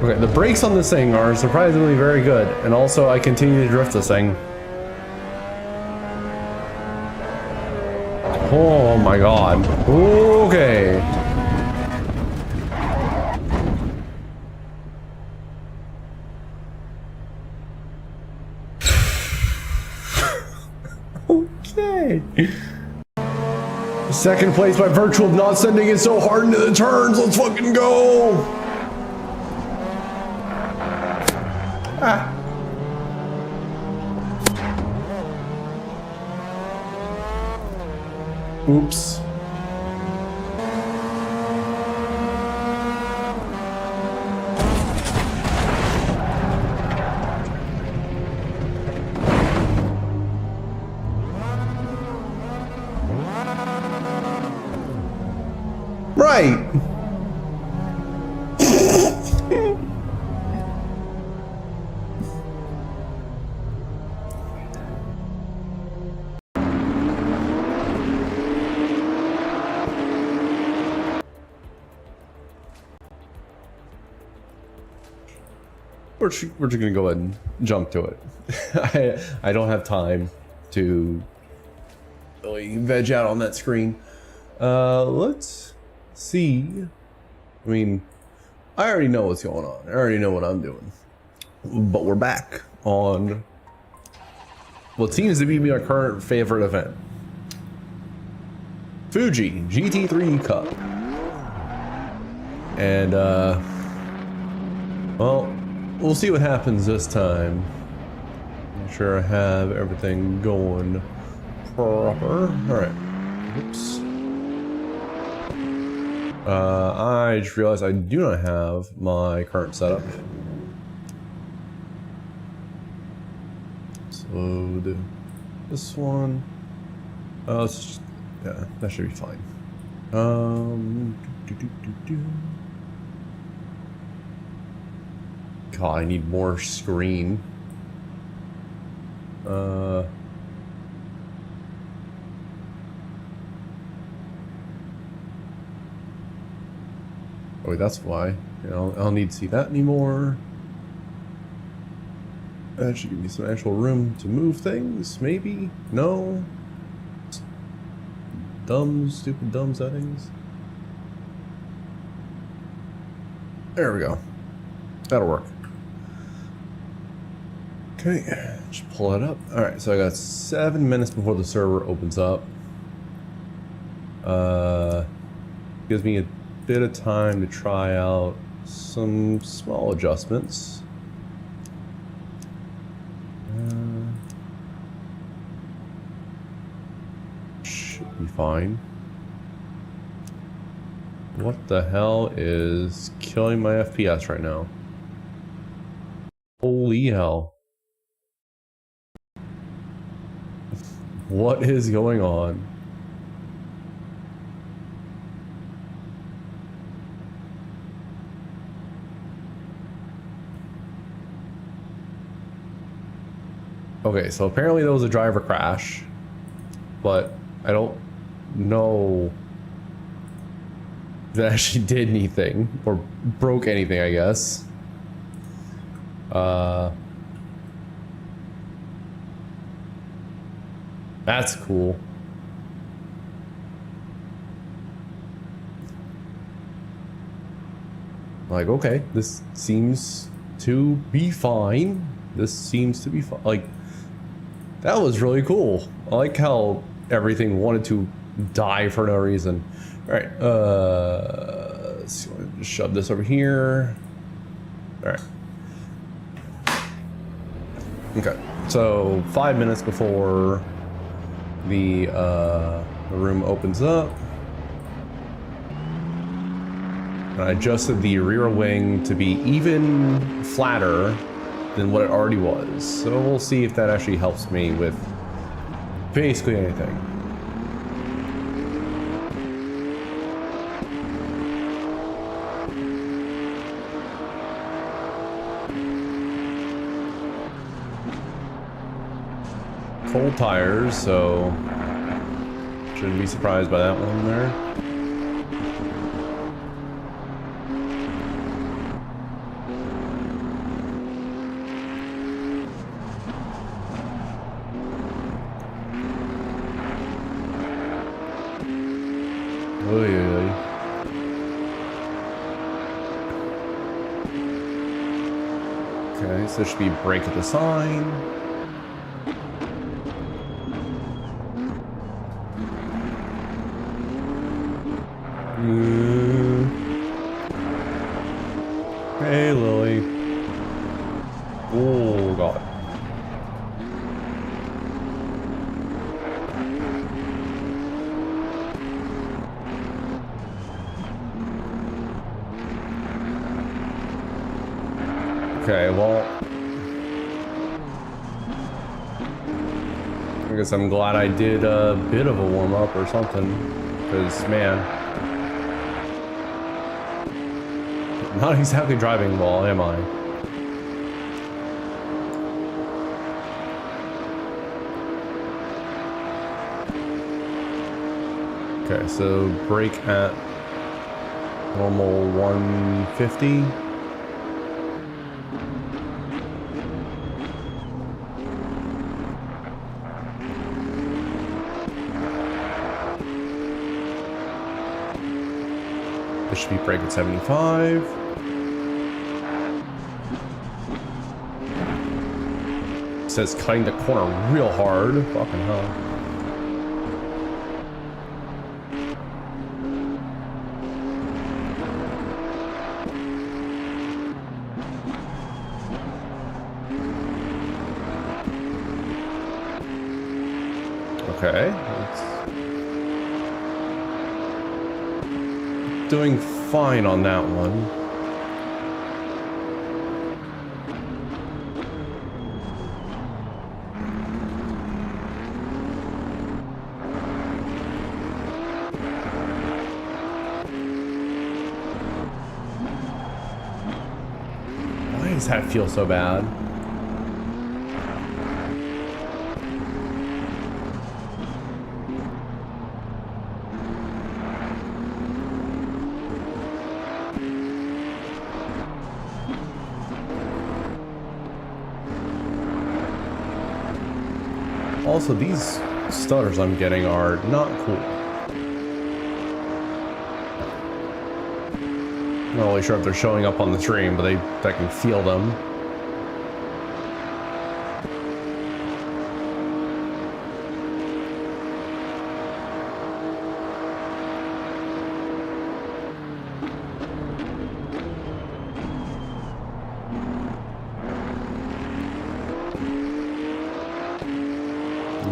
Okay, the brakes on this thing are surprisingly very good, and also I continue to drift this thing. Oh my god. Okay. Okay. Second place by virtue of not sending it so hard into the turns. Let's fucking go. Ah. Oops. Right. We're just gonna go ahead and jump to it. I don't have time to really veg out on that screen. Let's see. I mean, I already know what's going on. I already know what I'm doing. But we're back on what seems to be my current favorite event. Fuji GT3 Cup. And well, we'll see what happens this time. Make sure I have everything going proper. Alright. Oops. I just realized I do not have my current setup. So do this one. Let's just, yeah, that should be fine. God, I need more screen. Oh, wait, that's why. You know, I don't need to see that anymore. That should give me some actual room to move things, maybe? No? Dumb, stupid, dumb settings. There we go. That'll work. Okay, just pull it up. Alright, so I got 7 minutes before the server opens up. Gives me a bit of time to try out some small adjustments. Should be fine. What the hell is killing my FPS right now? Holy hell. What is going on? Okay, so apparently there was a driver crash, but I don't know if it actually did anything or broke anything, I guess. That's cool. Like, okay, this seems to be fine. This seems to be fine. Like, that was really cool. I like how everything wanted to die for no reason. All right, let's just shove this over here. All right. Okay, so 5 minutes before the room opens up, and I adjusted the rear wing to be even flatter than what it already was. So we'll see if that actually helps me with basically anything. Cold tires, so shouldn't be surprised by that one there. Oy, oy. Okay, so there should be brake at the sign. Hey, Lily. Oh, God. Okay, well, I guess I'm glad I did a bit of a warm-up or something, because, man, not exactly driving well, am I? Okay, so brake at normal 150. This should be brake at 75. It says cutting the corner real hard. Fucking hell. Okay. Doing fine on that one. Why does that feel so bad? Also, these stutters I'm getting are not cool. Not really sure if they're showing up on the stream, but I can feel them.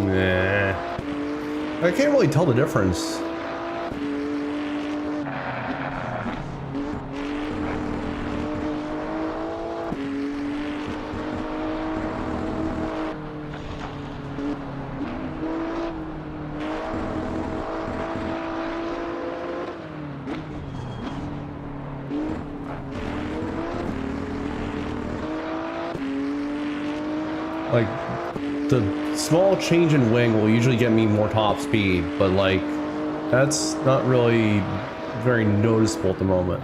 Nah. I can't really tell the difference. Like, the small change in wing will usually get me more top speed, but like, that's not really very noticeable at the moment.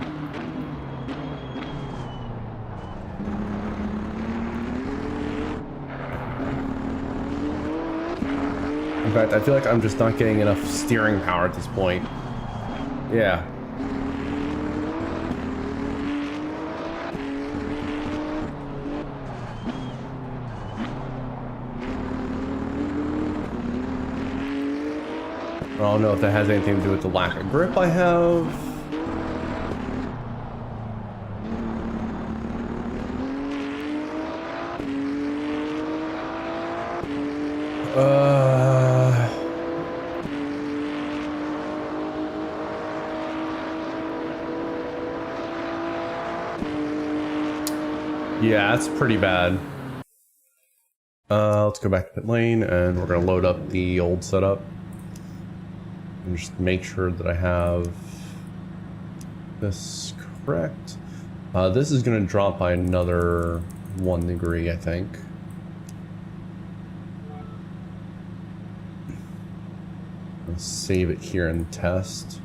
In fact, I feel like I'm just not getting enough steering power at this point. Yeah. I don't know if that has anything to do with the lack of grip I have. Yeah, that's pretty bad. Let's go back to pit lane and we're gonna load up the old setup. And just make sure that I have this correct. This is going to drop by another 1 degree, I think. Let's save it here and test.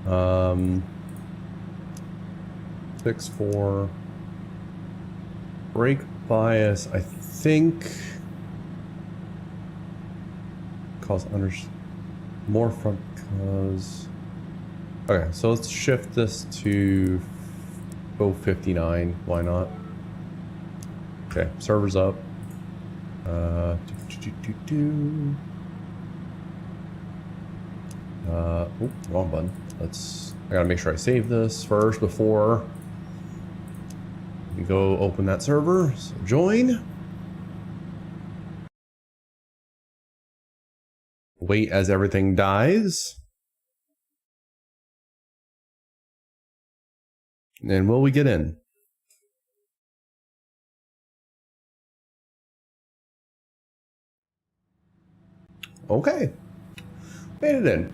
6.4. Brake bias, I think, cause More front cause. Okay, so let's shift this to 059. Why not? Okay, server's up. Wrong button. I gotta make sure I save this first before we go open that server. So join. Wait as everything dies. And will we get in? Okay. Made it in.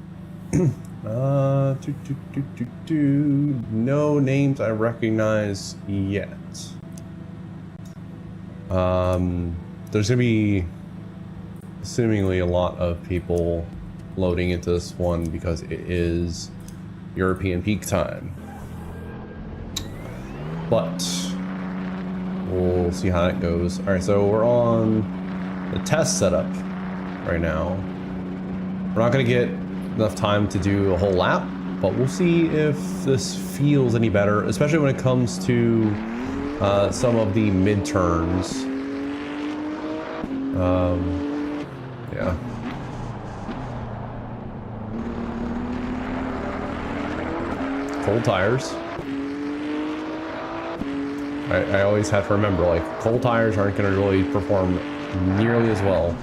No names I recognize yet. There's gonna be seemingly a lot of people loading into this one because it is European peak time. But we'll see how that goes. All right, so we're on the test setup right now. We're not gonna get enough time to do a whole lap, but we'll see if this feels any better, especially when it comes to some of the mid-turns. Yeah. Cold tires. I always have to remember, like, cold tires aren't going to really perform nearly as well.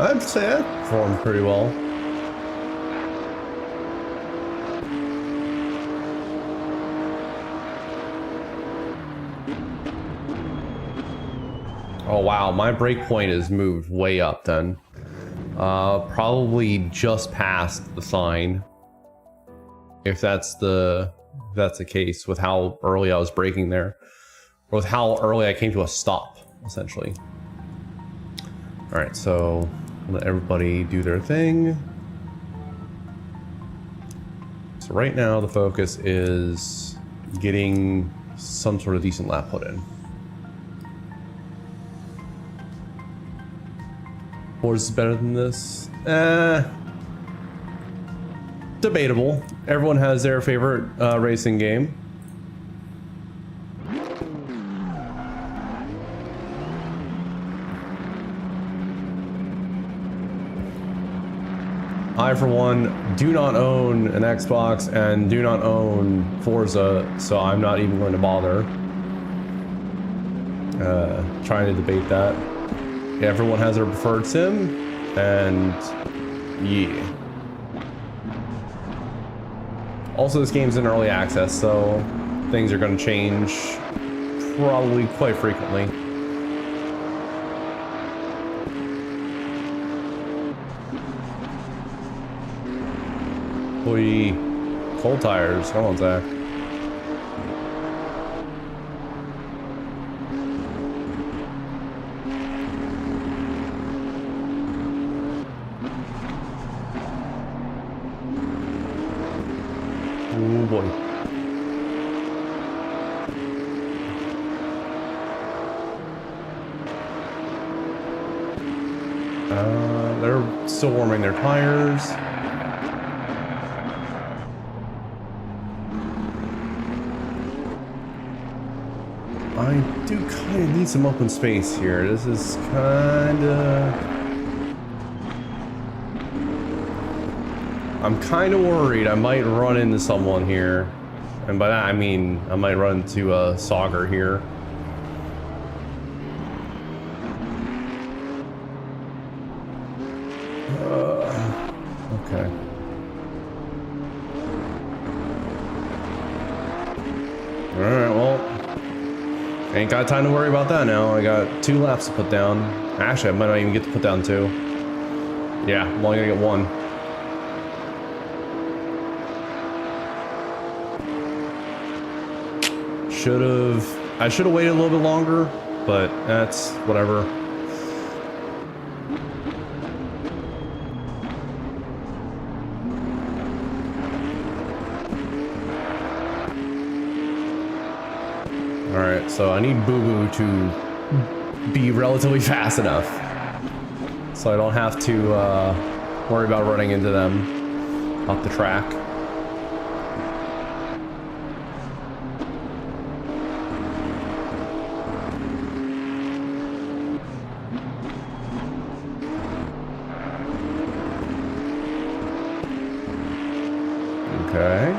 I'd say that performed pretty well. Oh wow, my brake point is moved way up then. Probably just past the sign. If that's the case with how early I was braking there. Or with how early I came to a stop, essentially. Alright, so let everybody do their thing. So right now the focus is getting some sort of decent lap put in. Or is this better than this? Debatable. Everyone has their favorite racing game. I, for one, do not own an Xbox and do not own Forza, so I'm not even going to bother trying to debate that. Yeah, everyone has their preferred sim, and yeah. Also, this game's in early access, so things are going to change probably quite frequently. Boy, cold tires. Come on, Zach. Oh boy. They're still warming their tires. I do kind of need some open space here. This is kind of... I'm kind of worried I might run into someone here. And by that I mean I might run into a Sauger here. Okay. Alright, well, ain't got time to worry about that now. I got 2 laps to put down. Actually, I might not even get to put down 2. Yeah, I'm only gonna get 1. I should have waited a little bit longer, but that's whatever. Alright, so I need Boo Boo to be relatively fast enough. So I don't have to worry about running into them off the track. Okay.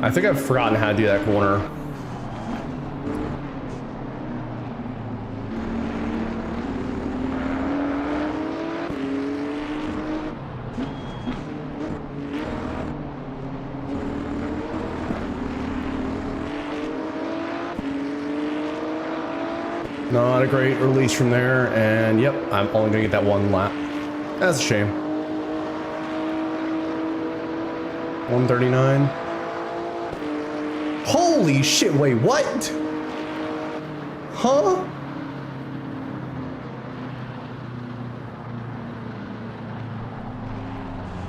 I think I've forgotten how to do that corner. Not a great release from there, and yep, I'm only gonna get that one lap. That's a shame. 139. Holy shit, wait, what? Huh?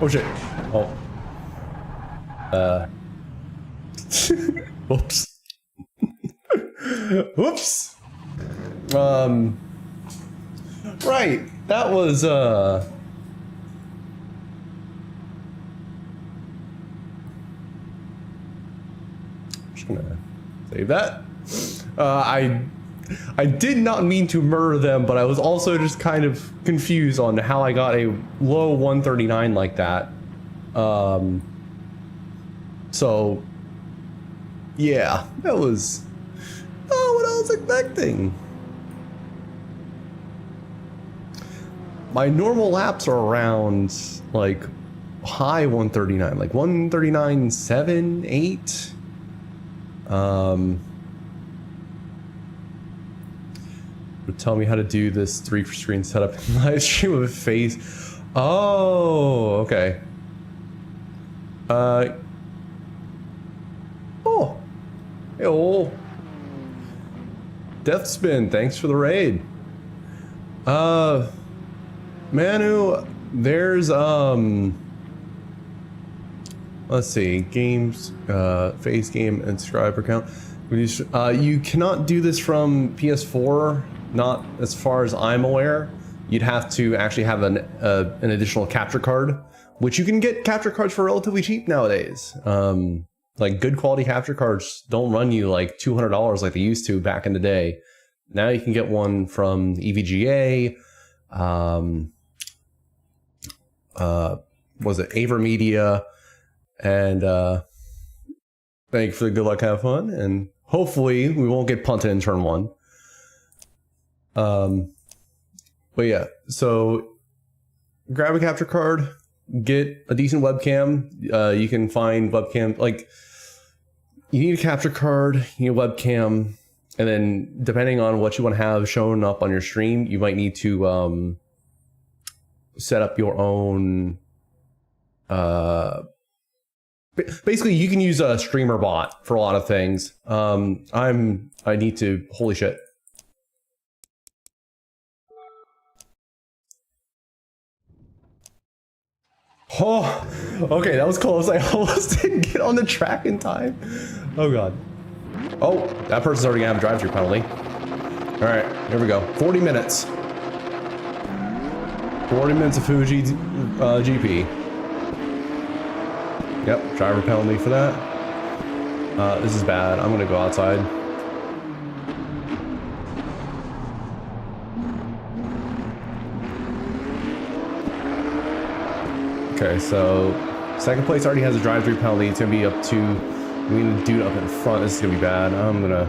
Oh shit. Oh. Whoops. Whoops. Right, that was, I'm just gonna save that. I did not mean to murder them, but I was also just kind of confused on how I got a low 139 like that. So, yeah, that was not what I was expecting. My normal laps are around like high 139, like 139.7, 8. Would tell me how to do this 3-screen setup in live stream with face. Oh, okay. Oh. Hey, Deathspin, thanks for the raid. Manu, there's let's see, games, face game and subscriber count. You cannot do this from PS4, not as far as I'm aware. You'd have to actually have an additional capture card, which you can get capture cards for relatively cheap nowadays. Like good quality capture cards don't run you like $200 like they used to back in the day. Now you can get one from EVGA. Was it AverMedia? And thank you for the good luck, have fun, and hopefully we won't get punted in turn 1. But yeah, so grab a capture card, get a decent webcam. You can find webcam, like you need a capture card, you need a webcam, and then depending on what you want to have shown up on your stream, you might need to set up your own. Basically, you can use a streamer bot for a lot of things. I need to. Holy shit. Oh, okay, that was close. I almost didn't get on the track in time. Oh god. Oh, that person's already gonna have a drive-through penalty. All right, here we go. 40 minutes. 40 minutes of Fuji GP. Yep, driver penalty for that. This is bad. I'm gonna go outside. Okay, so second place already has a drive-through penalty. It's gonna be up to, we need a dude up in front. This is gonna be bad. I'm gonna.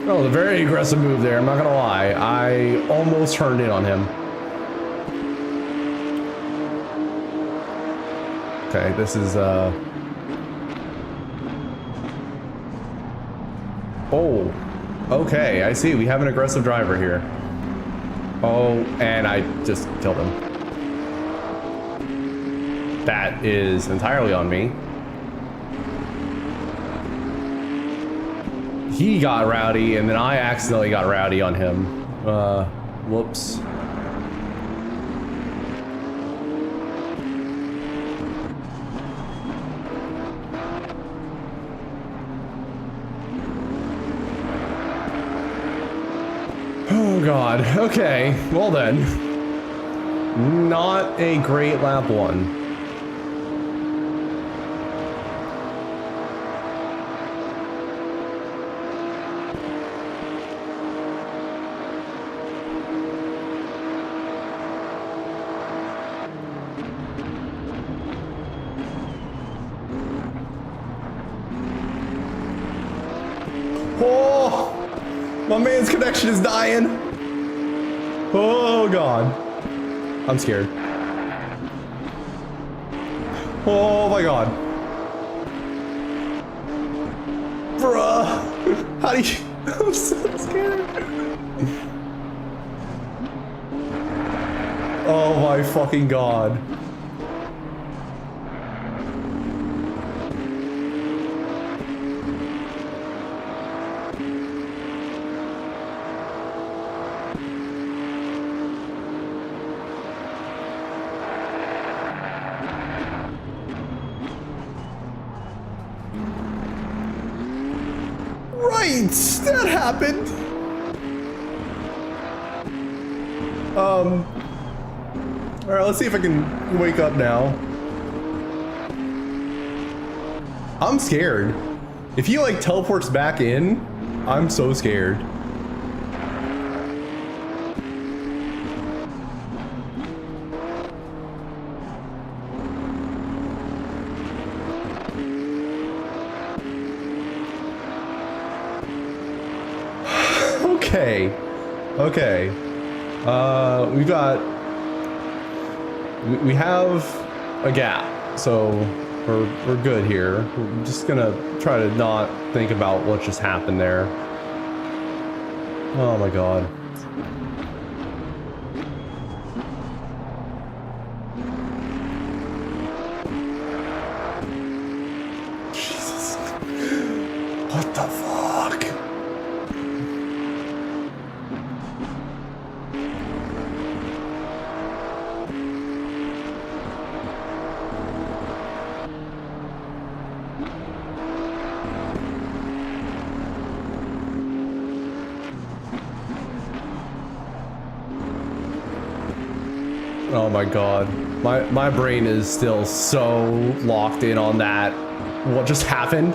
Oh. That was a very aggressive move there, I'm not gonna lie. I almost turned in on him. Okay, this is, Oh, okay, I see. We have an aggressive driver here. Oh, and I just killed him. That is entirely on me. He got rowdy, and then I accidentally got rowdy on him. Whoops. Oh God, okay, well then. Not a great lap one. Oh, my man's connection is dying. Oh God, I'm scared. Oh my God, bruh, how do you? I'm so scared. Oh my fucking God. Right, that happened. All right, let's see if I can wake up now. I'm scared. If he like teleports back in, I'm so scared. Okay. Okay. We have a gap, so we're good here. We're just gonna try to not think about what just happened there. Oh my God. Jesus. What the fuck? Oh my God, my brain is still so locked in on that. What just happened?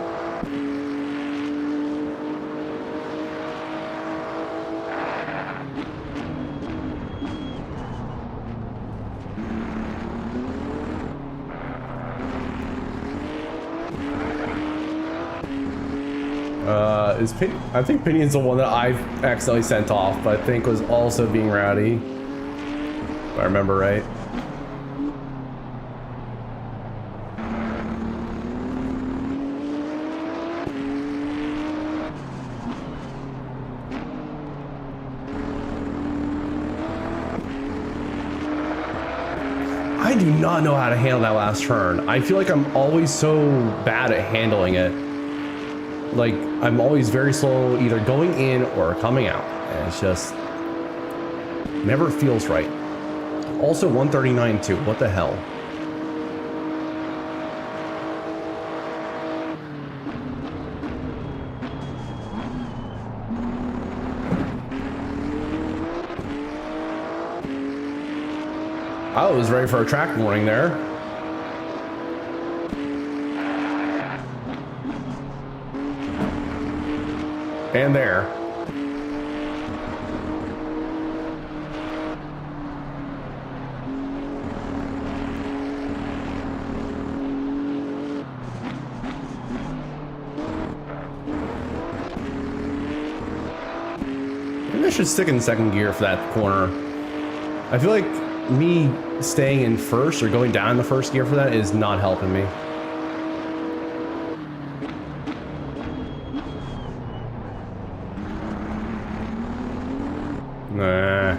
I think Pinion's the one that I accidentally sent off, but I think was also being rowdy. If I remember right. I do not know how to handle that last turn. I feel like I'm always so bad at handling it. Like, I'm always very slow either going in or coming out. And it's just never feels right. Also 139 too. What the hell? I was ready for a track warning there. And there. should stick in second gear for that corner. I feel like me staying in first or going down in the first gear for that is not helping me. Nah.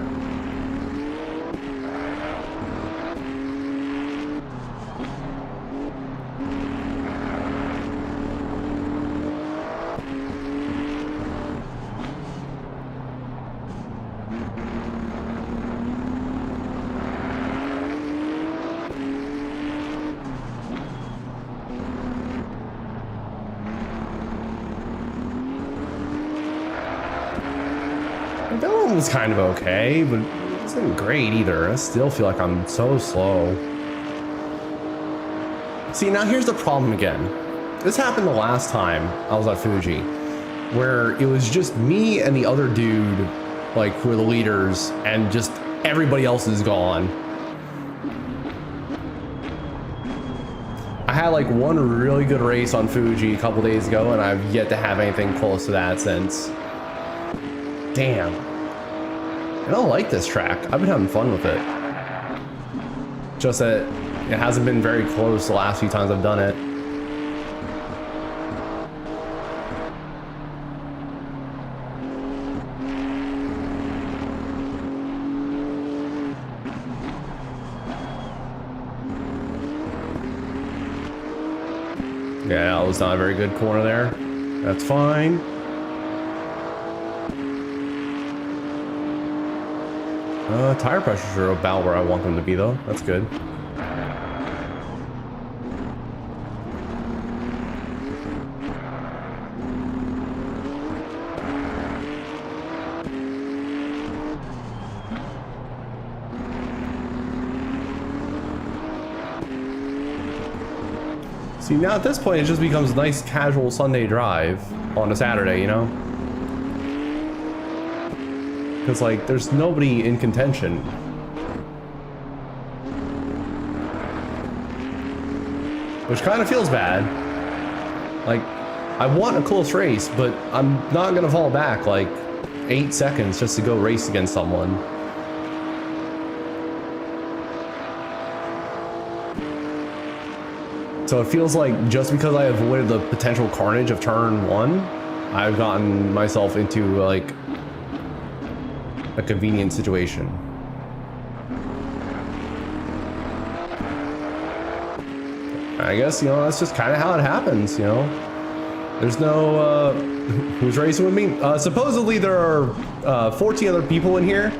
That one was kind of okay, but it wasn't great either. I still feel like I'm so slow. See, now here's the problem again. This happened the last time I was at Fuji, where it was just me and the other dude, like, who were the leaders, and just everybody else is gone. I had like one really good race on Fuji a couple days ago, and I've yet to have anything close to that since. Damn. I don't like this track. I've been having fun with it. Just that it hasn't been very close the last few times I've done it. Yeah, that was not a very good corner there. That's fine. Tire pressures are about where I want them to be, though. That's good. See, now at this point, it just becomes a nice casual Sunday drive on a Saturday, you know? Because, like, there's nobody in contention. Which kind of feels bad. Like, I want a close race, but I'm not going to fall back, like, 8 seconds just to go race against someone. So it feels like just because I avoided the potential carnage of turn 1, I've gotten myself into, like, a convenient situation. I guess, you know, that's just kind of how it happens, you know? There's no, who's racing with me? Supposedly there are 14 other people in here,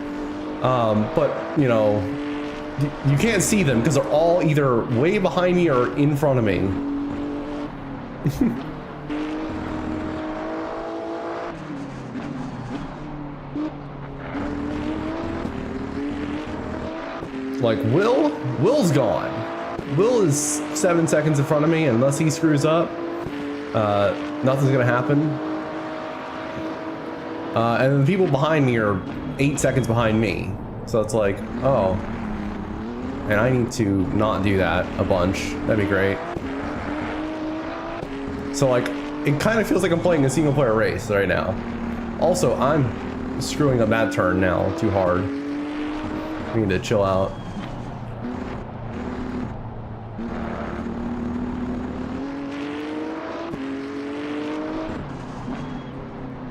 but, you know, you can't see them because they're all either way behind me or in front of me. Like, Will's gone. Will is 7 seconds in front of me, and unless he screws up, nothing's gonna happen. And the people behind me are 8 seconds behind me. So it's like, oh. And I need to not do that a bunch. That'd be great. So, like, it kind of feels like I'm playing a single player race right now. Also, I'm screwing up that turn now too hard. We need to chill out.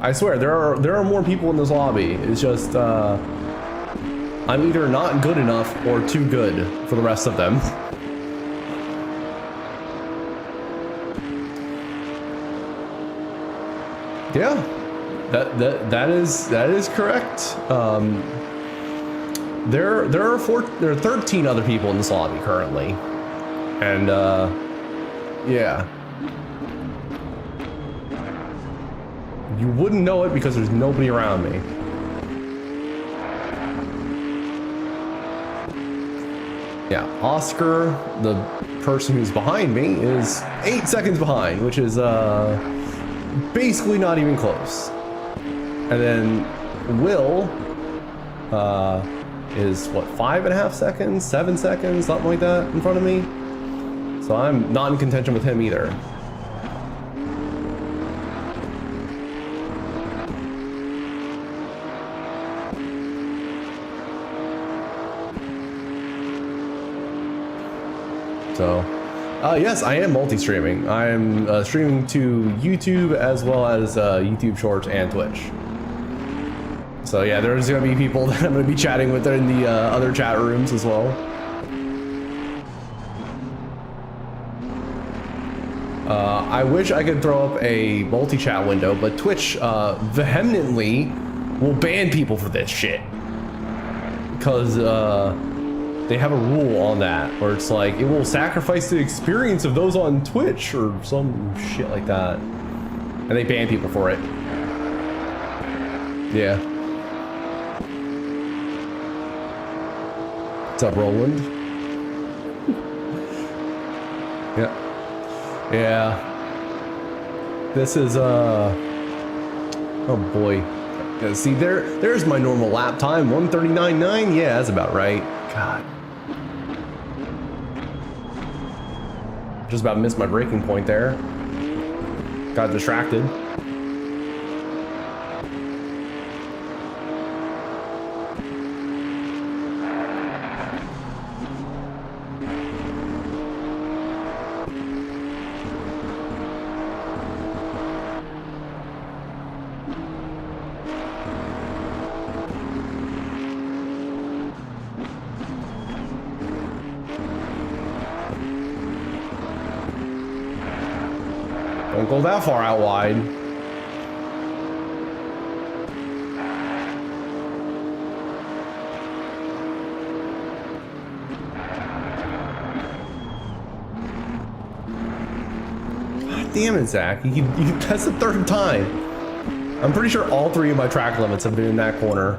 I swear, there are more people in this lobby. It's just, I'm either not good enough or too good for the rest of them. Yeah, that is correct. There are 13 other people in this lobby currently, and yeah. You wouldn't know it because there's nobody around me. Yeah, Oscar, the person who's behind me, is 8 seconds behind, which is basically not even close. And then Will is what, 5.5 seconds, 7 seconds, something like that in front of me. So I'm not in contention with him either. So, yes, I am multi-streaming. I am streaming to YouTube as well as YouTube Shorts and Twitch. So yeah, there's gonna be people that I'm gonna be chatting with in the other chat rooms as well. I wish I could throw up a multi-chat window, but Twitch vehemently will ban people for this shit. Because they have a rule on that where it's like it will sacrifice the experience of those on Twitch or some shit like that. And they ban people for it. Yeah. What's up, Roland? Yeah. Yeah. This is oh boy. Yeah, see there's my normal lap time, 1:39.9. Yeah, that's about right. God. Just about missed my breaking point there. Got distracted. Don't go that far out wide. God damn it, Zach. That's the third time. I'm pretty sure all three of my track limits have been in that corner.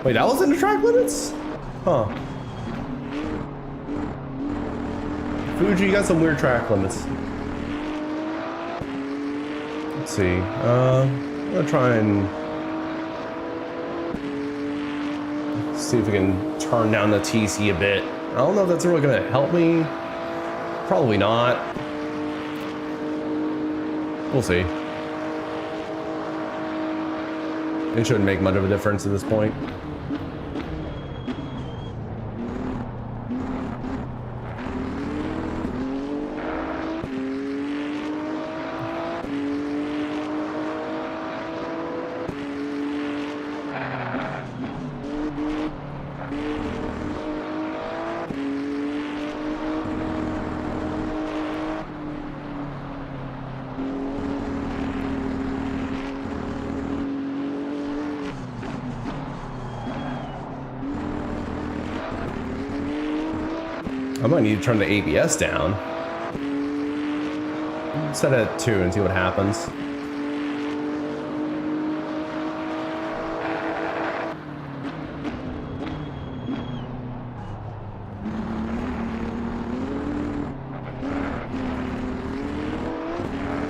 Wait, that was in the track limits? Huh. Fuji, you got some weird track limits. Let's see. I'm gonna try and see if we can turn down the TC a bit. I don't know if that's really gonna help me. Probably not. We'll see. It shouldn't make much of a difference at this point. I might need to turn the ABS down. Set it at 2 and see what happens.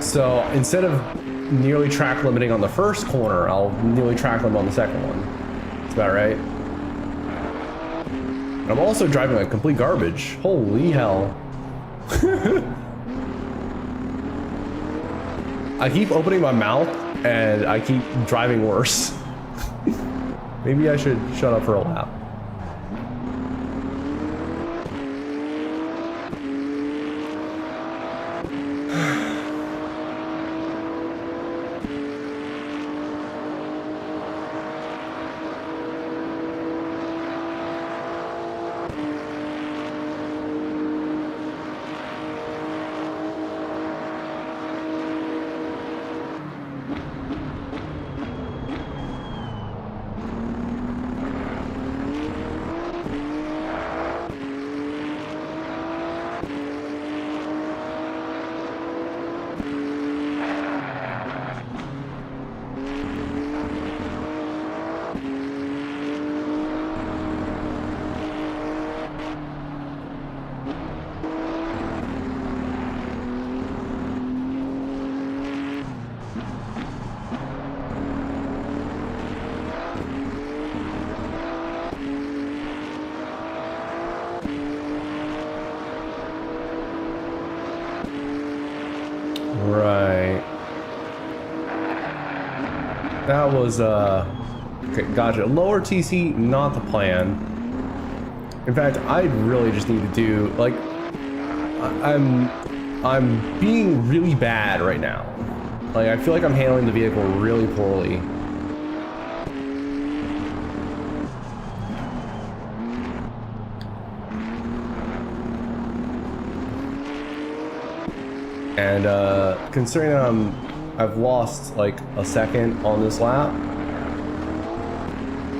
So instead of nearly track limiting on the first corner, I'll nearly track limit on the second one. That's about right. I'm also driving like complete garbage. Holy hell. I keep opening my mouth and I keep driving worse. Maybe I should shut up for a lap. that was okay, gotcha. Lower TC, not the plan. In fact, I really just need to do like I'm being really bad right now. Like I feel like I'm handling the vehicle really poorly. And considering that I've lost like a second on this lap,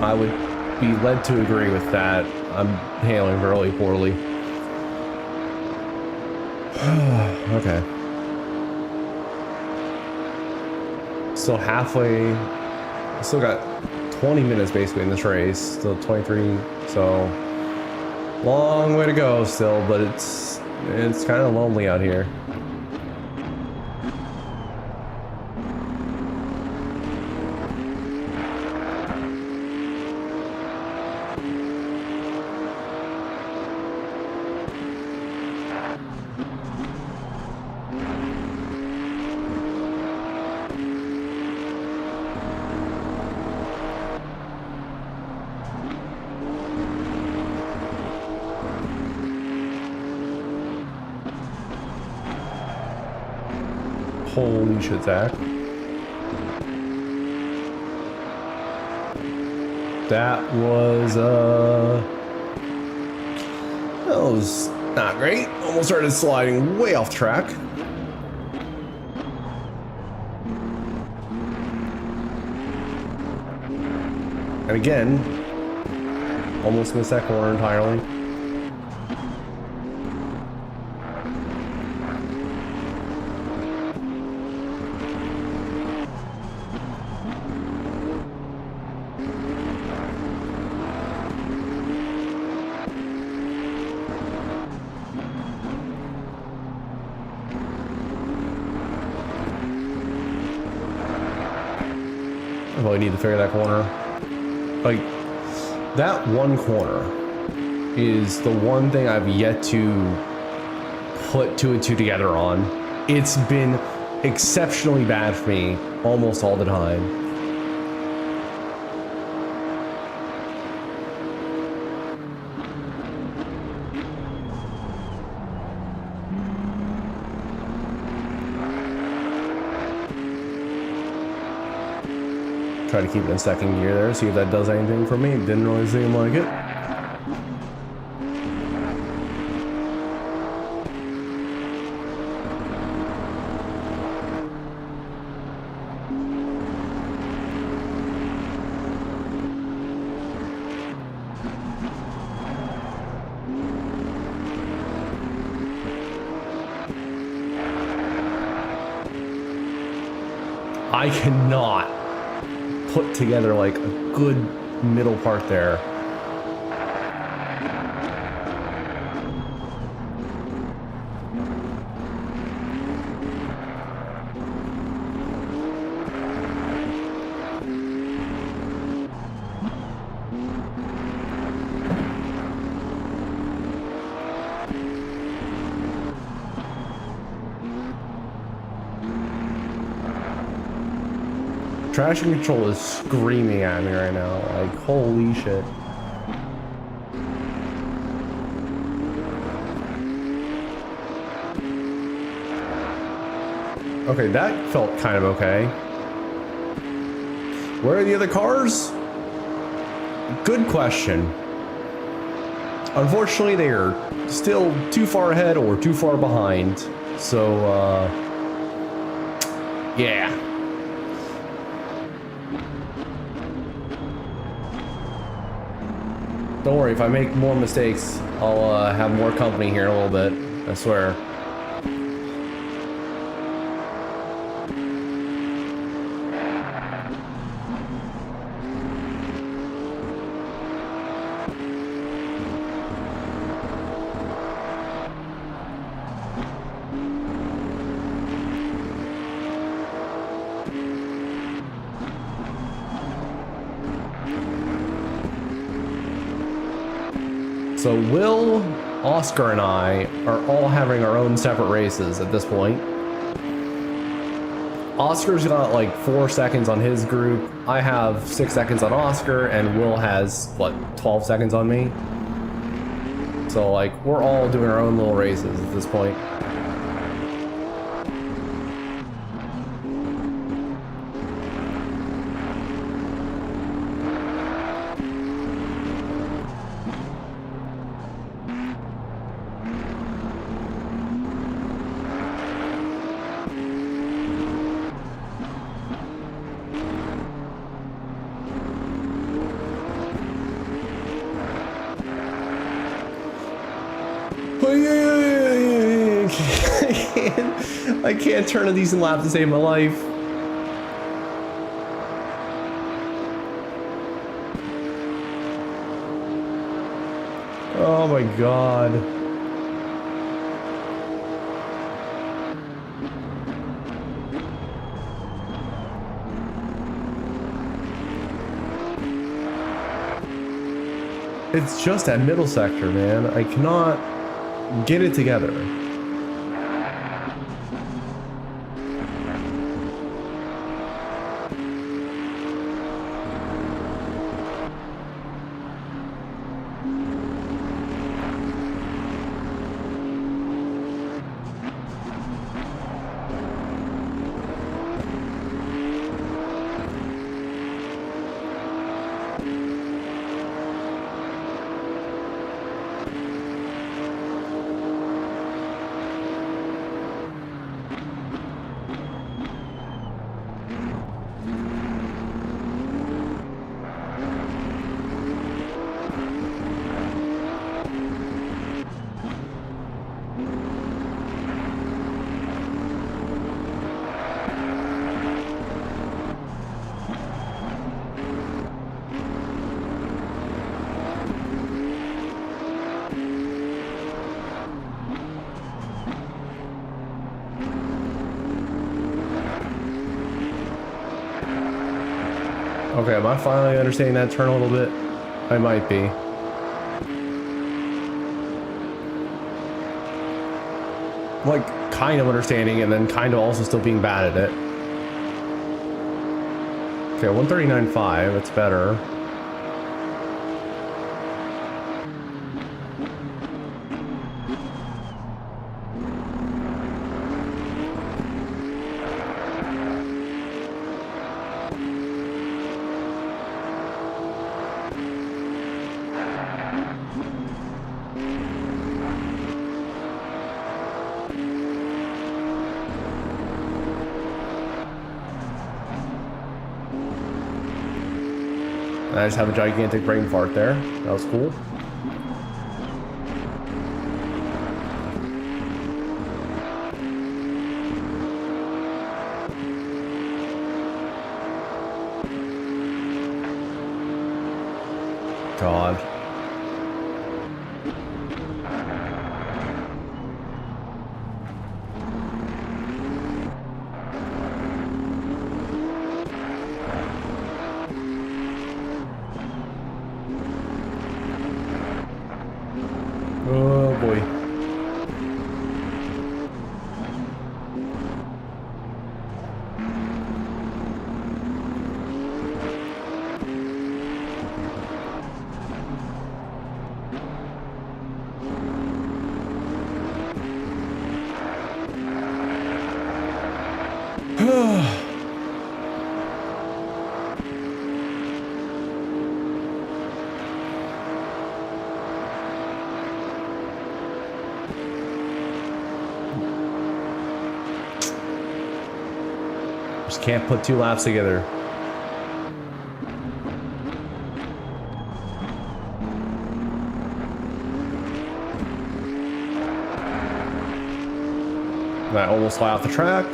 I would be led to agree with that. I'm handling really poorly. Okay. Still halfway. Still got 20 minutes basically in this race. Still 23. So long way to go still, but it's kind of lonely out here. Holy shit, Zach. That was not great. Almost started sliding way off track. And again, almost missed that corner entirely. I really need to figure that corner. Like, that one corner is the one thing I've yet to put two and two together on. It's been exceptionally bad for me almost all the time. Try to keep it in second gear there, see if that does anything for me. It didn't really seem like it. I cannot put together like a good middle part there. Traction control is screaming at me right now, like holy shit. Okay, that felt kind of okay. Where are the other cars? Good question. Unfortunately, they are still too far ahead or too far behind. So, yeah. Don't worry, if I make more mistakes, I'll have more company here in a little bit. I swear. So Will, Oscar, and I are all having our own separate races at this point. Oscar's got like 4 seconds on his group. I have 6 seconds on Oscar, and Will has, what, 12 seconds on me? So, like, we're all doing our own little races at this point. I can't turn a decent lap to save my life. Oh my god. It's just that middle sector, man. I cannot get it together. Okay, am I finally understanding that turn a little bit? I might be. I'm like kind of understanding and then kind of also still being bad at it. Okay, 139.5, it's better. I just have a gigantic brain fart there. That was cool. God. Oh boy. Just can't put 2 laps together. I almost fly off the track.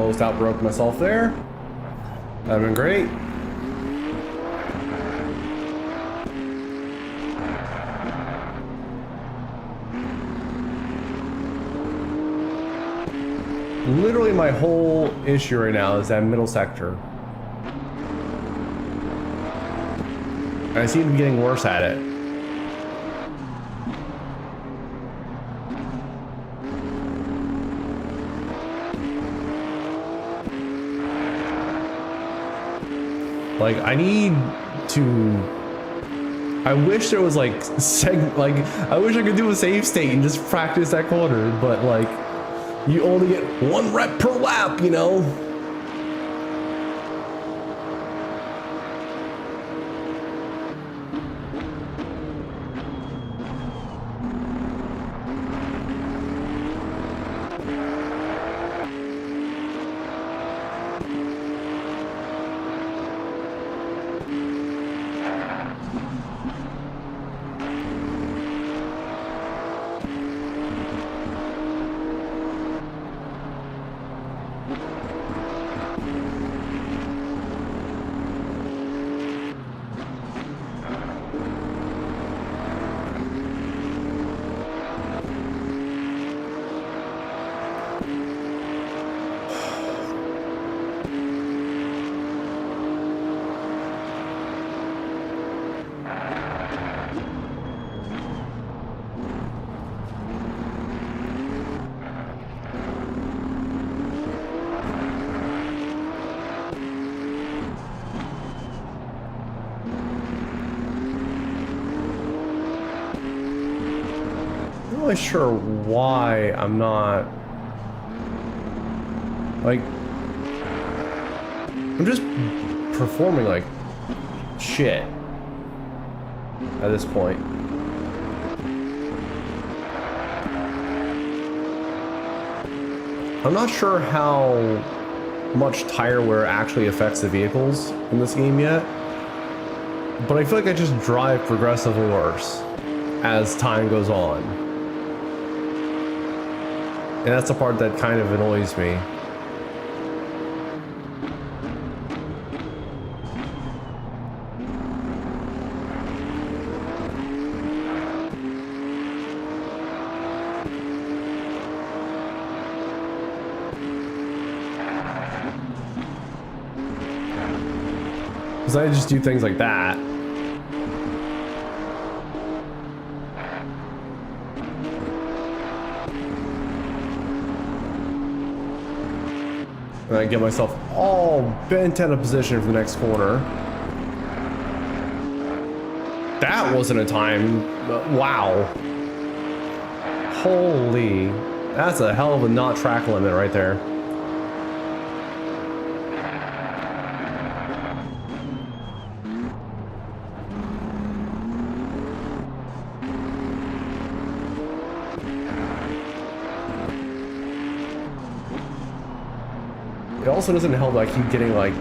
almost outbroke myself there. That'd been great. Literally my whole issue right now is that middle sector. I seem to be getting worse at it. Like, I need to... I wish there was like I wish I could do a save state and just practice that corner, but like, you only get 1 rep per lap, you know? I'm not really sure why I'm not, like, I'm just performing like shit at this point. I'm not sure how much tire wear actually affects the vehicles in this game yet, but I feel like I just drive progressively worse as time goes on. And that's the part that kind of annoys me. Because I just do things like that. And I get myself all bent out of position for the next corner. That wasn't a time. Wow. Holy. That's a hell of a not track limit right there. It also doesn't help that I keep getting like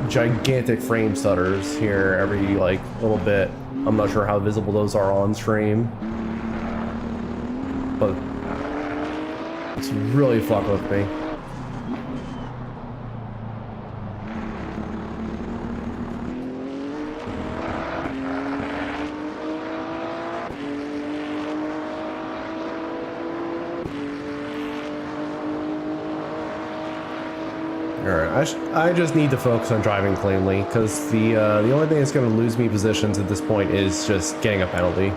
gigantic frame stutters here every like little bit. I'm not sure how visible those are on stream, but it's really fucking with me. Alright, I just need to focus on driving cleanly, because the only thing that's going to lose me positions at this point is just getting a penalty.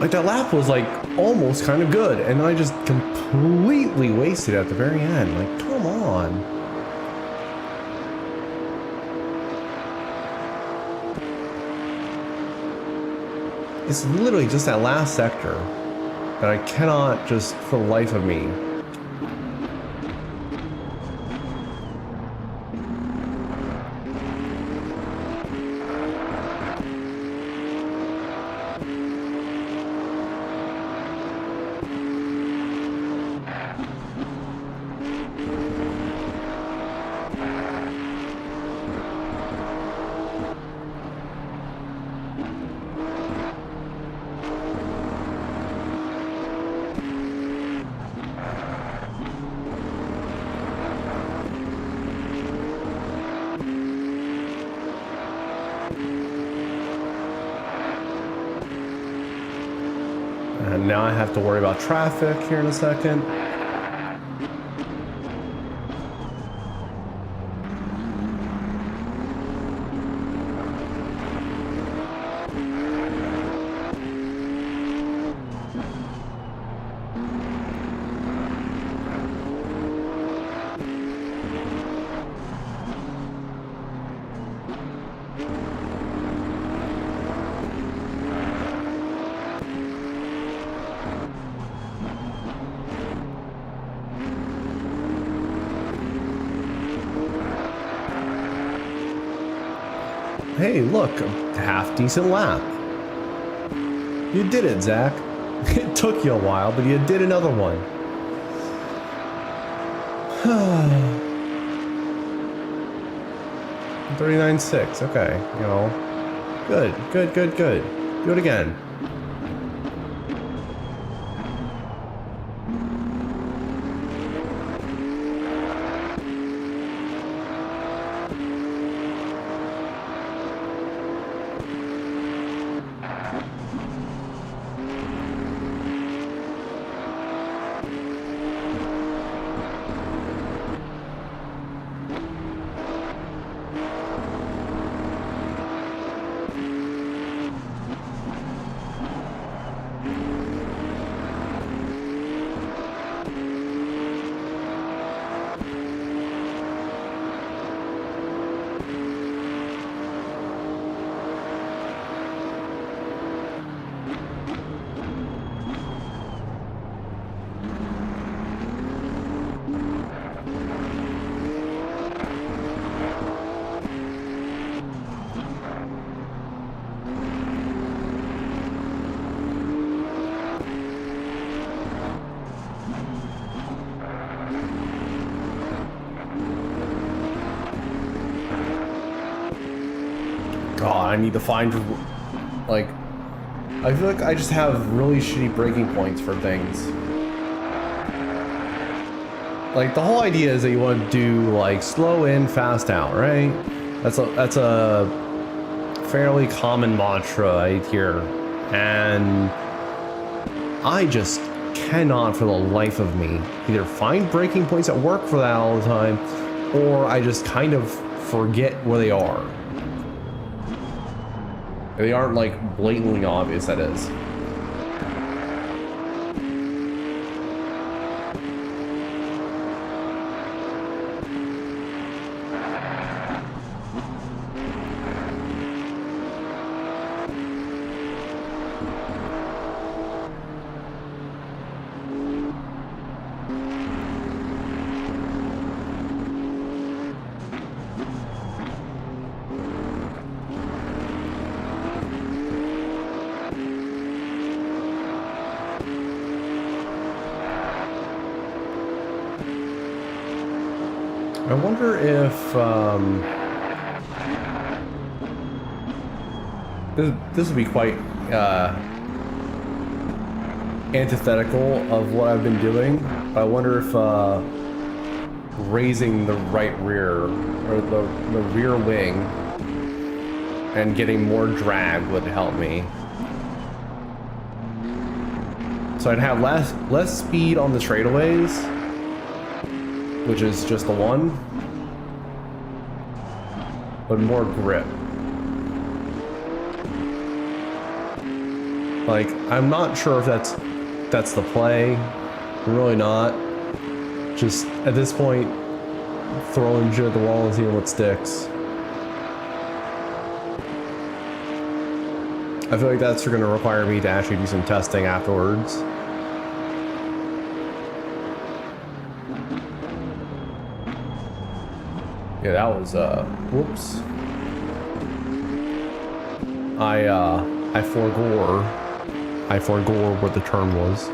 Like that lap was like almost kind of good, and then I just completely wasted it at the very end. Like, come on. It's literally just that last sector that I cannot just for the life of me. And now I have to worry about traffic here in a second. Hey, look, a half-decent lap. You did it, Zach. It took you a while, but you did another one. 39.6, okay, you know. Good, good, good, good. Do it again. God, I need to find, like, I feel like I just have really shitty braking points for things. Like, the whole idea is that you want to do, like, slow in, fast out, right? That's a fairly common mantra I hear. And I just cannot for the life of me either find braking points that work for that all the time, or I just kind of forget where they are. They aren't like blatantly obvious, that is. I wonder if this would be quite antithetical of what I've been doing. I wonder if raising the right rear or the rear wing and getting more drag would help me. So I'd have less speed on the straightaways, which is just the one, but more grip. Like, I'm not sure if that's the play. I'm really not. Just at this point, throwing shit at the wall and seeing what sticks. I feel like that's going to require me to actually do some testing afterwards. Yeah, that was, whoops. I forgore what the term was.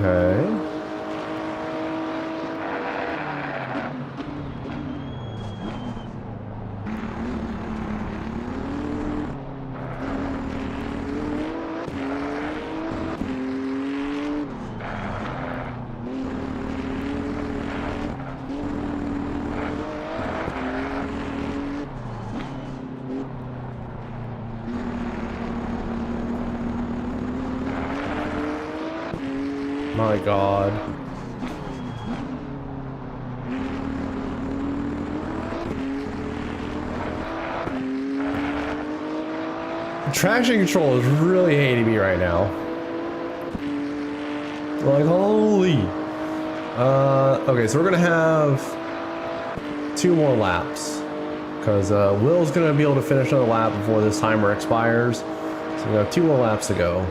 Okay. My God. Traction control is really hating me right now. Like, holy. Okay, so we're gonna have 2 more laps. Because Will's gonna be able to finish another lap before this timer expires. So we have 2 more laps to go.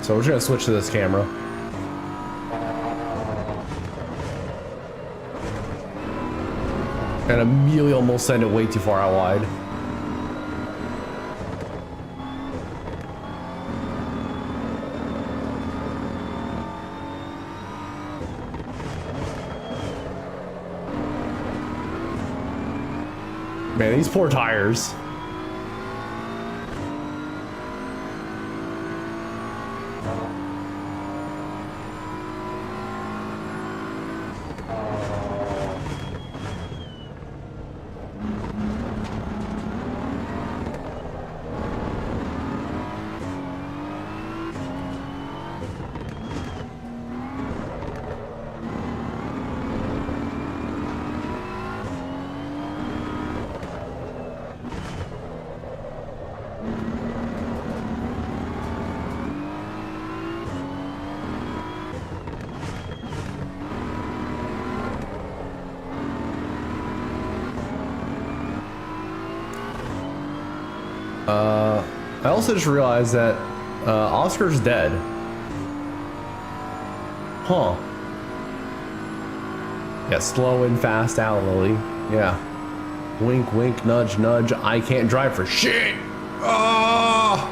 So we're just gonna switch to this camera. And immediately almost send it way too far out wide. Man, these poor tires. I also just realized that Oscar's dead. Huh. Yeah, slow and fast out, Lily. Yeah. Wink, wink, nudge, nudge. I can't drive for shit. Ah!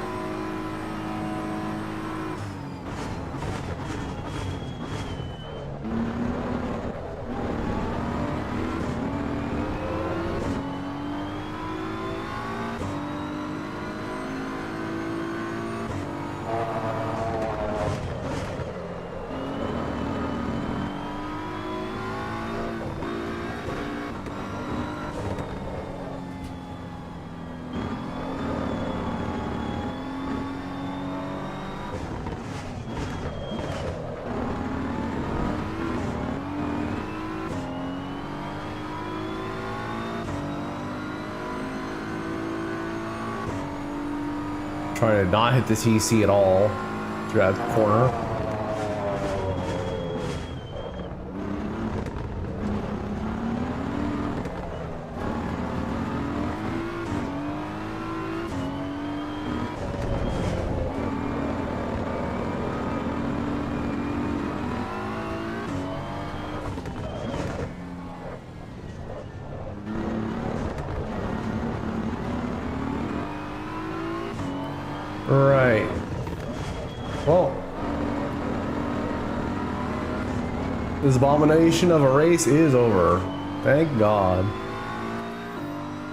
Trying to not hit the TC at all through that corner. Right. Well, This abomination of a race is over. Thank God.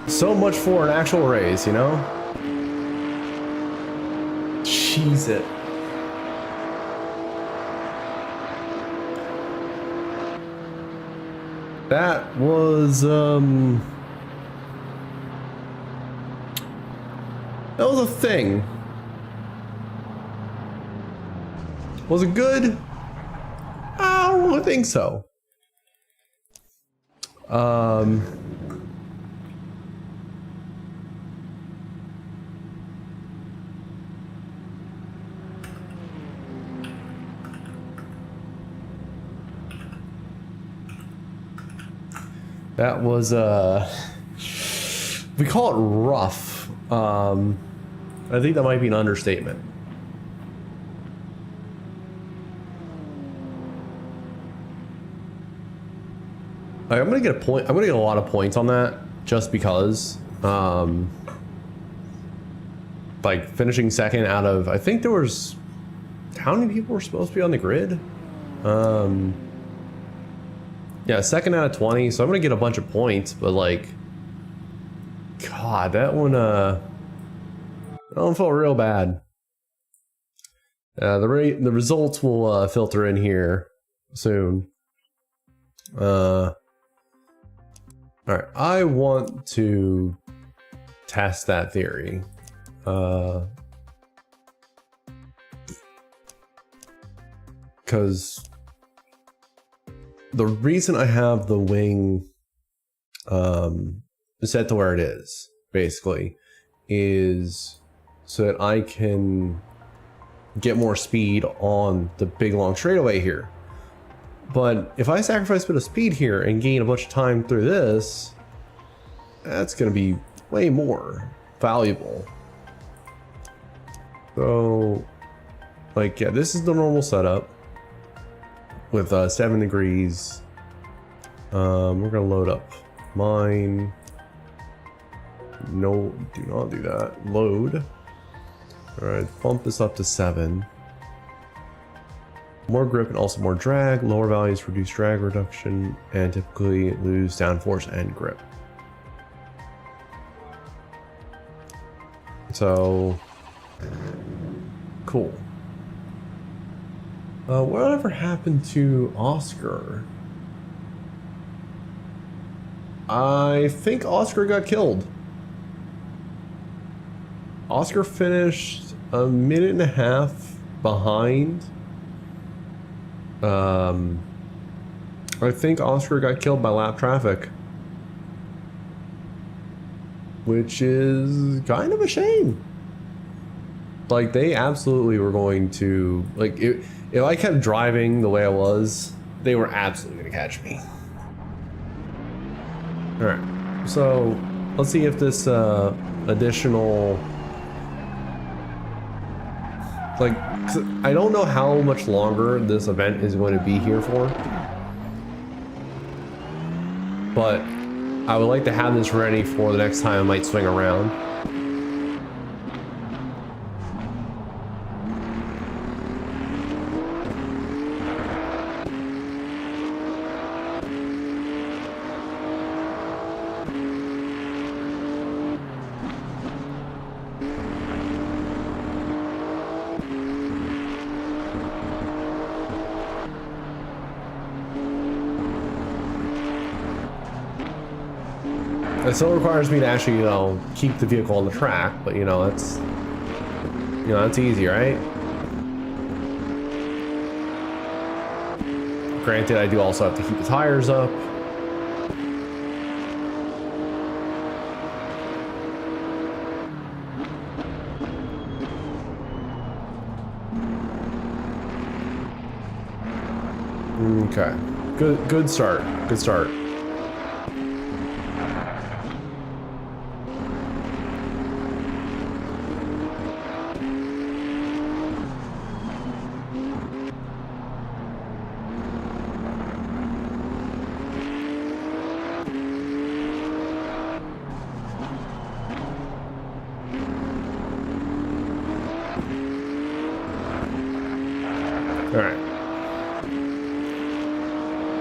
So much for an actual race, you know? Jeez it. That was a thing. Was it good? I don't think so. That was we call it rough. I think that might be an understatement. I'm gonna get a point. I'm gonna get a lot of points on that just because. Like finishing second out of, I think there was, how many people were supposed to be on the grid? Yeah, second out of 20. So I'm gonna get a bunch of points, but like, God, that one felt real bad. The results will filter in here soon. All right, I want to test that theory. Because the reason I have the wing set to where it is, basically, is so that I can get more speed on the big long straightaway here. But if I sacrifice a bit of speed here and gain a bunch of time through this, that's going to be way more valuable. So, like, yeah, this is the normal setup with 7 degrees. We're going to load up mine. No, do not do that. Load. All right, bump this up to 7. More grip and also more drag. Lower values reduce drag reduction and typically lose downforce and grip. So, cool. Whatever happened to Oscar? I think Oscar got killed. Oscar finished a minute and a half behind. I think Oscar got killed by lap traffic, which is kind of a shame. Like, they absolutely were going to, like, if I kept driving the way I was, they were absolutely going to catch me. All right, so let's see if this additional, like, I don't know how much longer this event is going to be here for, but I would like to have this ready for the next time I might swing around. It still requires me to actually, you know, keep the vehicle on the track, but you know, that's easy, right? Granted, I do also have to keep the tires up. Okay, good start, good start.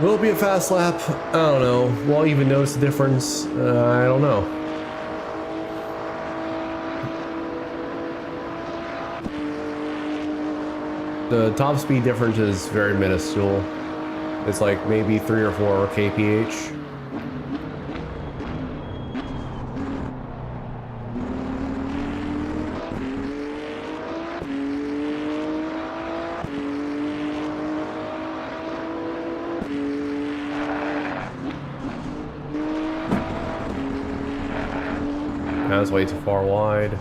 Will it be a fast lap? I don't know. Will I even notice the difference? I don't know. The top speed difference is very minuscule. It's like maybe 3 or 4 kph. That was way too far wide.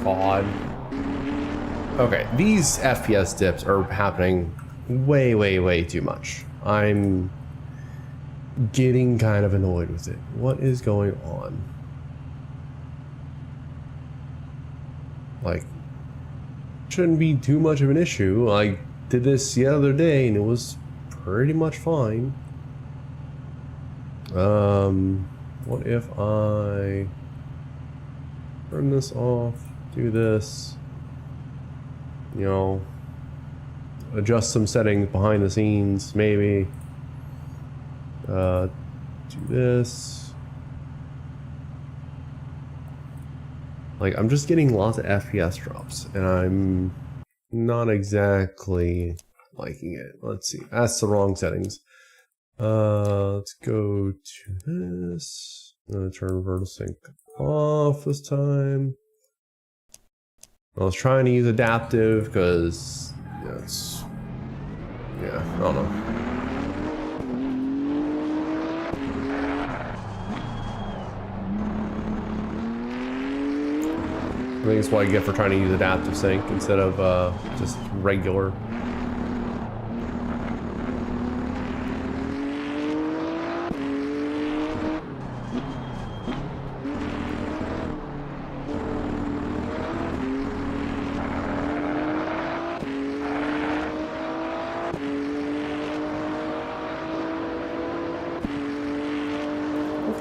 God. Okay, these FPS dips are happening way too much. I'm getting kind of annoyed with it. What is going on? Like, shouldn't be too much of an issue. I did this the other day and it was pretty much fine. What if I turn this off, do this, you know, adjust some settings behind the scenes, maybe, do this. Like, I'm just getting lots of FPS drops and I'm not exactly liking it. Let's see, that's the wrong settings. Let's go to this. I'm gonna turn vertical sync off this time. I was trying to use adaptive because it's, yeah, I don't know. I think it's what I get for trying to use adaptive sync instead of just regular.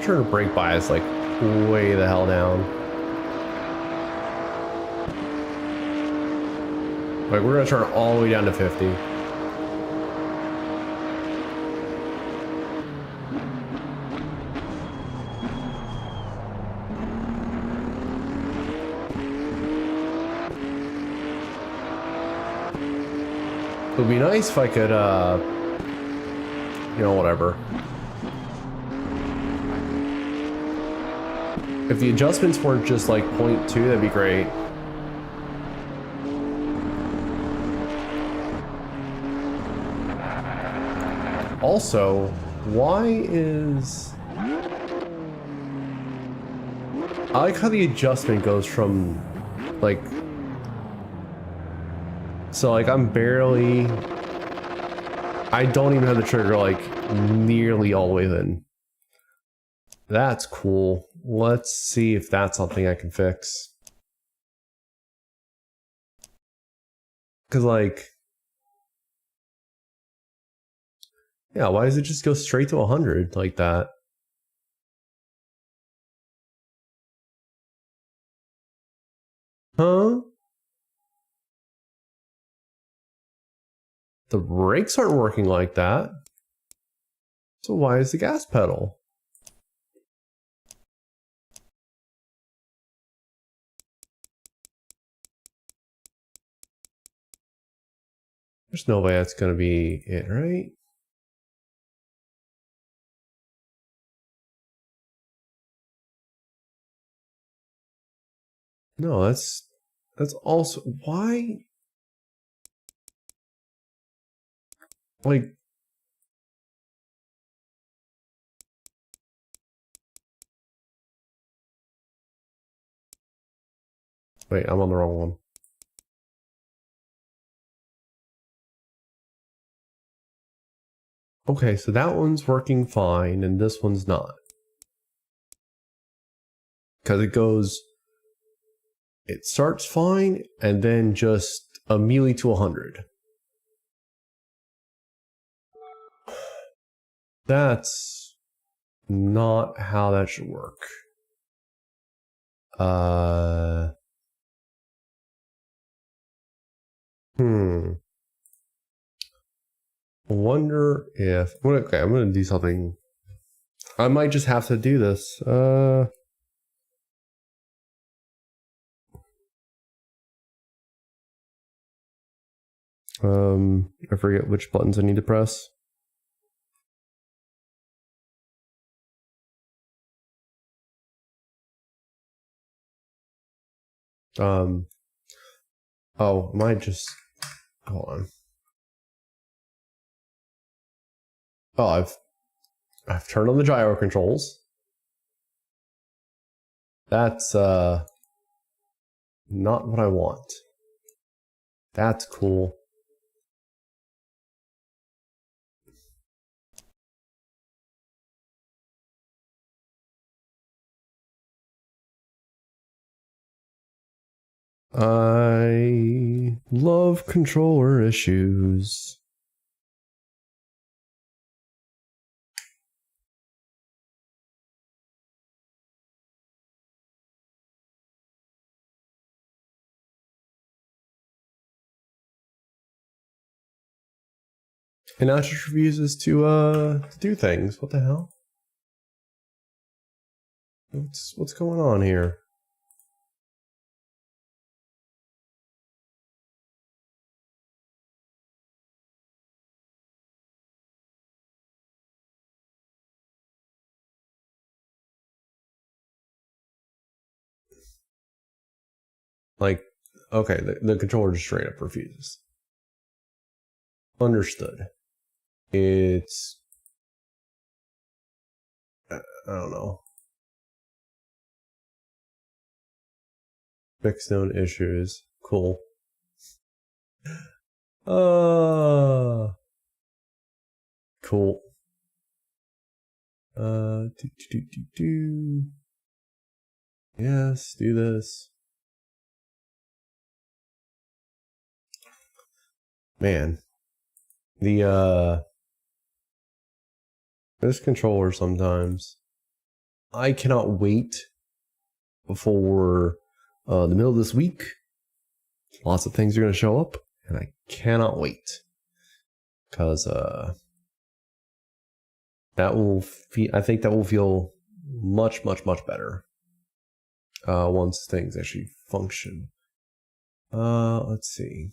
Turn brake bias like way the hell down. Like, we're gonna turn all the way down to 50. It would be nice if I could, you know, whatever. If the adjustments weren't just like 0.2, that'd be great. Also, why is... I like how the adjustment goes from, like... So, like, I'm barely... I don't even have the trigger, like, nearly all the way in. That's cool. Let's see if that's something I can fix. Because, like... Yeah, why does it just go straight to 100 like that? Huh? The brakes aren't working like that. So why is the gas pedal? There's no way that's gonna be it, right? No, that's also why. Like, wait, I'm on the wrong one. Okay, so that one's working fine, and this one's not. Because it starts fine, and then just immediately to 100. That's not how that should work. Wonder if okay, I'm gonna do something. I might just have to do this. I forget which buttons I need to press. Oh, I might just hold on. Oh, I've turned on the gyro controls. That's not what I want. That's cool. I love controller issues. And now it just refuses to do things. What the hell? What's going on here? Like, okay, the controller just straight up refuses. Understood. It's I don't know. Fixed known issues. Cool. Cool. Yes, do this. Man. This controller sometimes. I cannot wait before the middle of this week. Lots of things are going to show up, and I cannot wait. Because I think that will feel much, much, much better once things actually function. Let's see.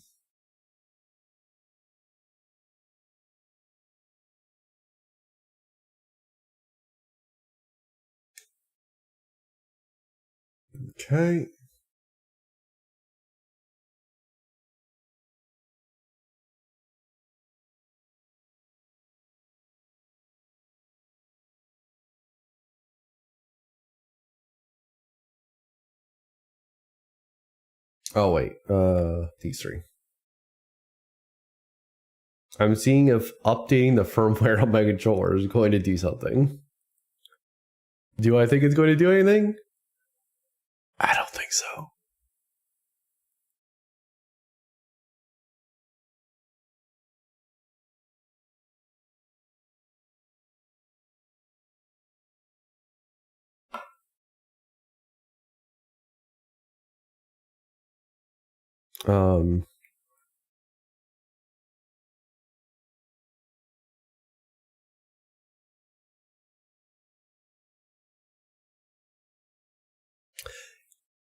Okay. Oh wait, these three. I'm seeing if updating the firmware on my controller is going to do something. Do I think it's going to do anything? I don't think so.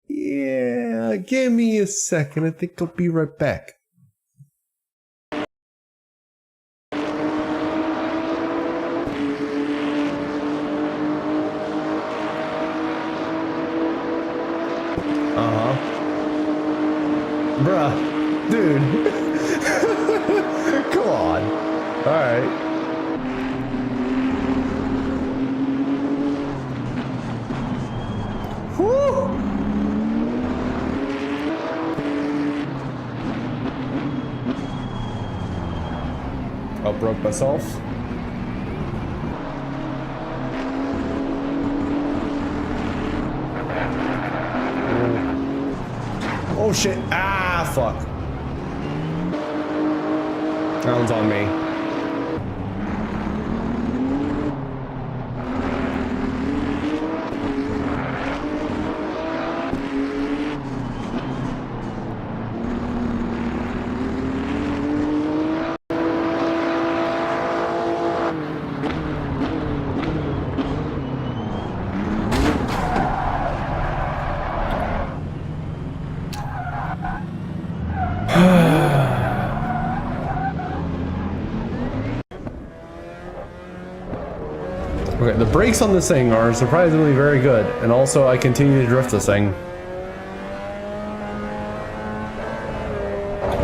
Yeah, give me a second. I think I'll be right back. Bruh, dude. Come on. Alright. Woo! I broke myself. Oh shit. Ah, fuck. That one's on me. Okay, the brakes on this thing are surprisingly very good, and also I continue to drift this thing.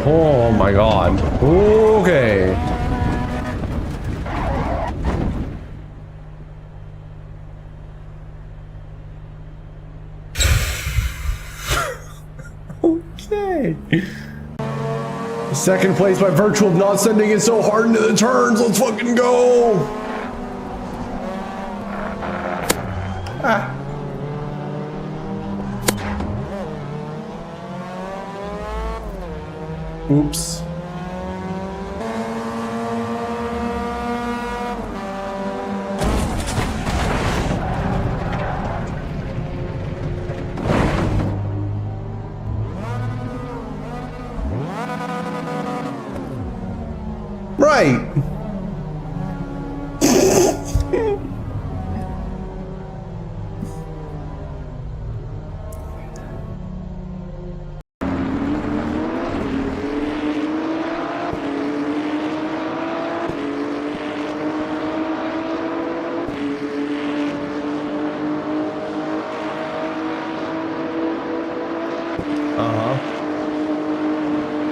Oh my god. Okay. Okay. Second place by virtue of not sending it so hard into the turns. Let's fucking go. Ah. Oops. Right.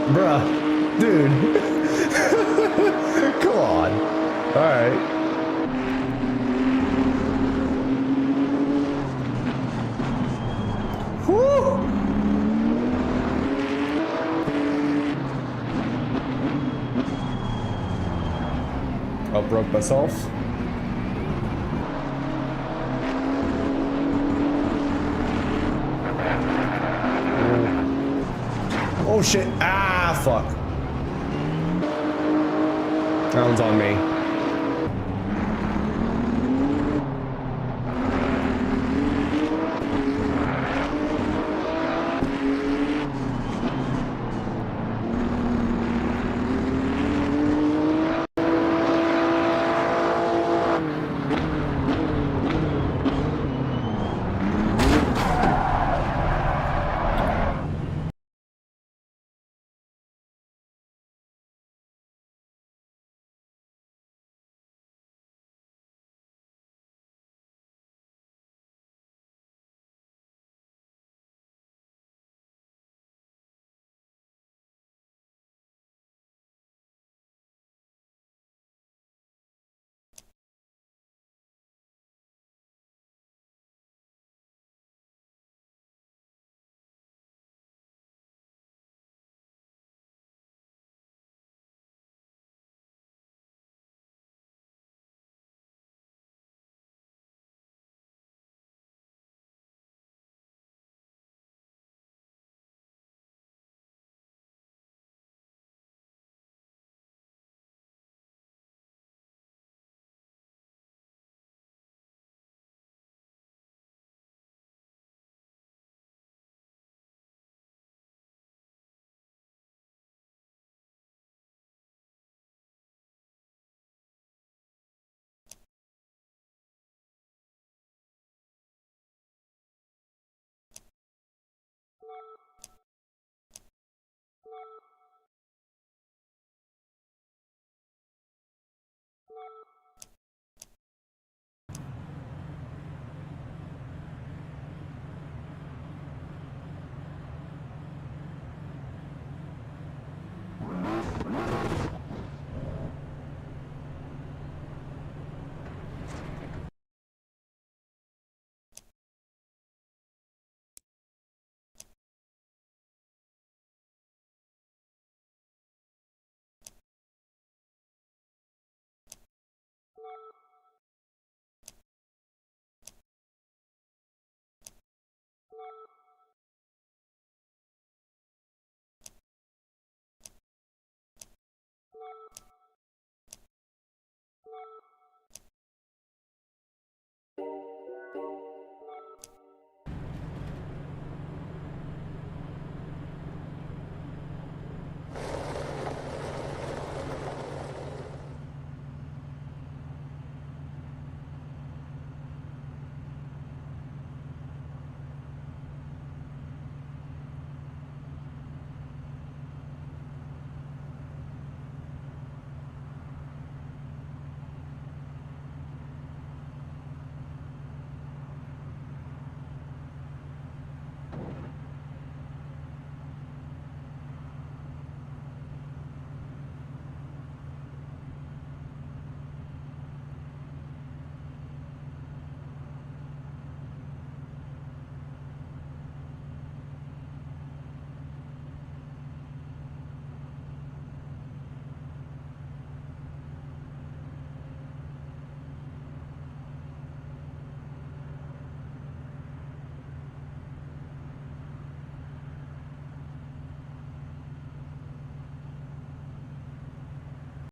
Bruh, dude. Come on. Alright. Whew. I broke myself. Oh shit. Ah, fuck. That one's on me.